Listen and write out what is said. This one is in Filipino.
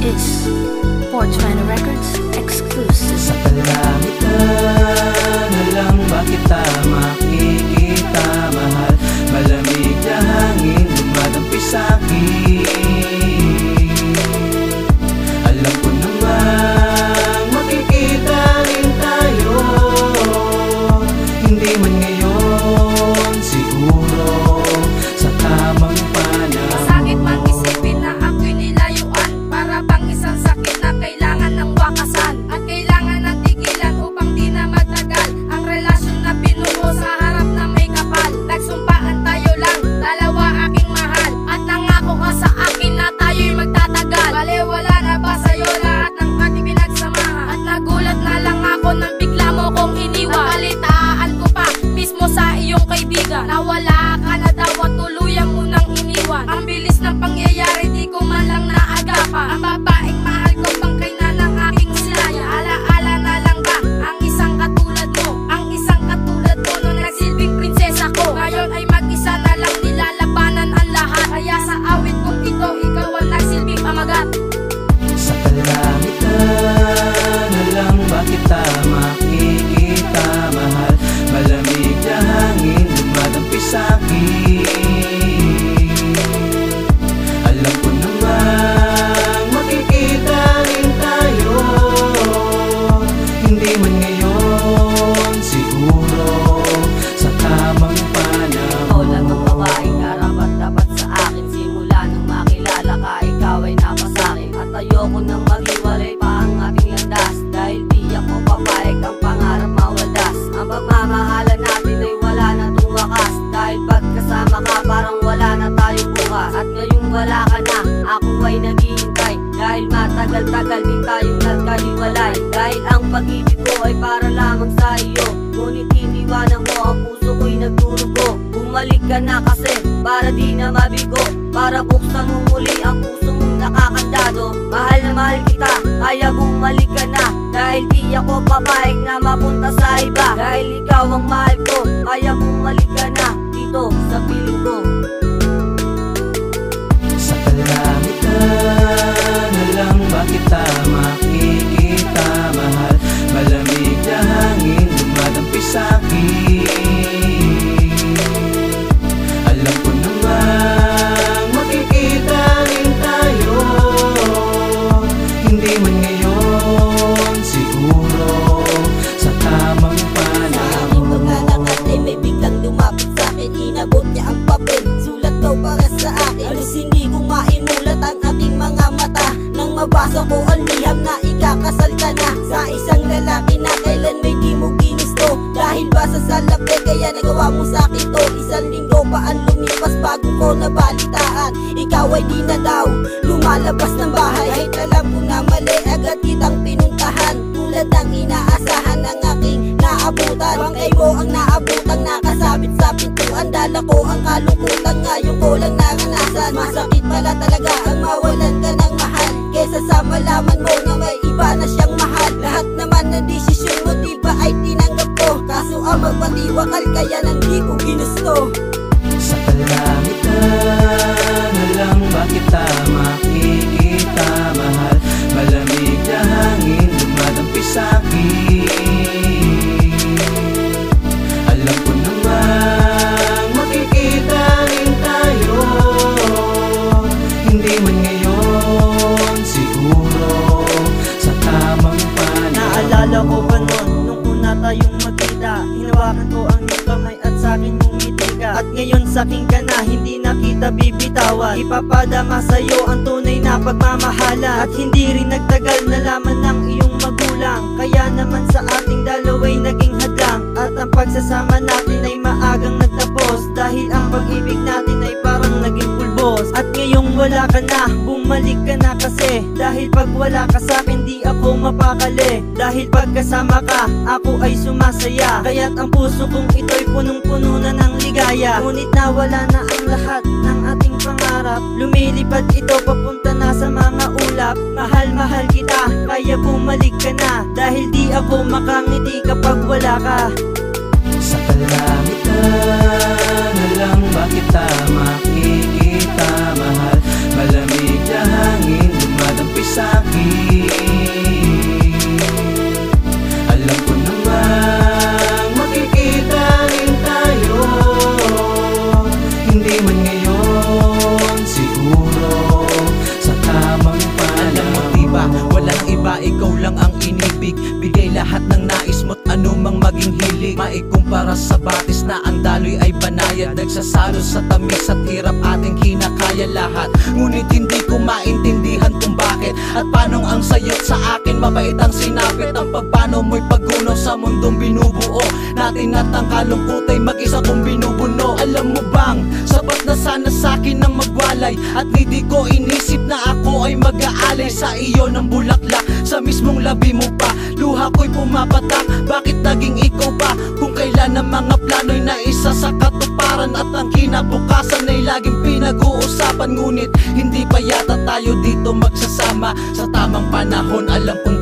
is 420 Records exclusive. Sa kalangitan na lang ba kita makikita, mahal? Malamig na hangin dumadampi sa'kin. Alam ko namang makikita rin tayo, hindi man ngayon, siguro sa tamang panahon. Masakit mang isipin na ako'y nilayuan, para bang isang sakit na kailangan ng wakasan, at kailangan ng tigilan upang di na matagal ang relasyon na binuo sa harap na may kapal. Nagsumpaan tayo lang, dalawa aking mahal, at nangako ka sa akin na tayo'y magtatagal. Baliwala na ba sa'yo lahat ng ating pinagsamahan? At nagulat na lang ako nang bigla mo kong iniwan. Nabalitaan ko pa mismo sa iyong kaibigan, nawala ka na daw at tuluyang mo nang iniwan. Ang bilis ng pangyayari, di ko man lang naagapan. Ang babaeng mahal ko bang kay na ng aking silaya? Alaala na lang ba ang isang katulad mo? Ang isang katulad mo nung nagsilbing prinsesa ko. Ngayon ay mag-isa na lang, nilalabanan ang lahat. Kaya sa awit kong ito, ikaw ang nagsilbing pamagat. Sa kalangitan na lang ba kita makikita, mahal? Malamig na hangin dumadampi sa'kin. Alam ko namang makikita rin tayo, hindi man ngayon, siguro sa tamang panahon. Ikaw lang ang babaeng karapat-dapat sa akin. Simula nang makilala ka, ikaw ay napasakin. At ayoko nang maghiwalay pa ang ating landas, dahil di ako papayag ang pangarap mawaldas. Ang pagmamahalan natin ay wala na tung wakas, dahil pagkasama ka parang wala na tayong bukas. At ngayong wala ka na, ako ay naghihintay, dahil matagal-tagal din tayong nagkahiwalay. Dahil ang pag-ibig ko ay para lamang sa iyo, ngunit iniwanan mo ang puso ko'y nagdurugo. Bumalik ka na kasi para di na mabigo, para buksan mo muli ang puso mong nakakandado. Mahal na mahal kita, kaya bumalik ka na, dahil di ako papayag na mapunta sa iba. Dahil ikaw ang mahal ko, kaya bumalik ka na dito sa piling ko. Sa kalangitan na lang ba kita makikita, mahal? Malamig na hangin dumadampi sa'kin. Alam ko namang makikita rin tayo, hindi man ngayon, siguro sa tamang Sa aking panahon. paglalakad ay may biglang lumapit sa'kin. Inabot niya ang papel, sulat daw para sa akin. Halos hindi ko maimulat ang aking mga mata nang mabasa ko ang liham na ikakasal ka na sa isang lalaki na kailan may di mo ginusto. Dahil ba sa salapi kaya nagawa mo sa'kin to? Isang linggo pa ang lumipas bago ko nabalitaan ikaw ay di na daw lumalabas ng bahay. Kahit alam ko na mali, agad kitang pinuntahan, tulad ng inaasahan ng aking naabutan. Bangkay mo ang naabutang nakasabit sa pintuan, dala ko ang kalungkutan, ngayon ko lang naranasan. Masakit pala talaga ang mawalan ka ng mahal, kesa sa malaman mo na may iba na siyang mahal. Lahat naman ng desisyon mo di ba ay tinanggap ko, kaso ang magpatiwakal kaya nang di ko ginusto. Sa kalangitan na lang ba kita makikita, mahal? Malamig na hangin dumadampi sa'kin. Alam ko namang makikita rin tayo, hindi man ngayon, siguro sa tamang panahon. Naalala ko pa noon, nung una tayong magkita, hinawakan ko ang iyong kamay at sa'kin ngumiti ka. At ngayon sa'kin ka na, hindi na kita bibitawan. Ipapadama sa'yo ang tunay na pagmamahala, at hindi rin nagtagal nalaman ng iyong magulang. Kaya naman sa ating dalawa'y naging hadlang, at ang pagsasama natin ay maagang nagtapos, dahil ang pag-ibig natin ay parang naging pulbos. At ngayong wala ka na, bumalik ka na kasi, dahil pag wala ka sa'kin di ako mapakali. Dahil pagkasama ka, ako ay sumasaya, kaya't ang puso kong ito'y punong-puno na ng ligaya. Ngunit nawala na ang lahat ng ating pangarap, lumilipad ito papunta na sa mga ulap. Mahal-mahal kita, kaya bumalik ka na, dahil di ako makangiti kapag wala ka. Sa kalangitan na lang ba kita makikita, mahal? Malamig na hangin dumadampi sa banayad, nagsasalo sa tamis at hirap, ating kinakaya lahat. Ngunit hindi ko maintindihan kung bakit at paanong ang sayot sa akin, mabait ang sinapit. Ang pagpano mo'y paggunaw sa mundong binubuo natin at ang kalungkot ay mag-isa kong binubuno. Alam mo bang, sapat na sana sa'kin ang magwalay at hindi ko inisip na ako ay mag-aalay sa iyo ng bulaklak. Sa mismong labi mo pa, luha ko'y pumapatak. Bakit naging ikaw pa kung kailan ang mga plano'y naisa sa katuparan at ang kinabukasan ay laging pinag-uusapan. Ngunit hindi pa yata tayo dito magsasama sa tamang panahon. Alam kong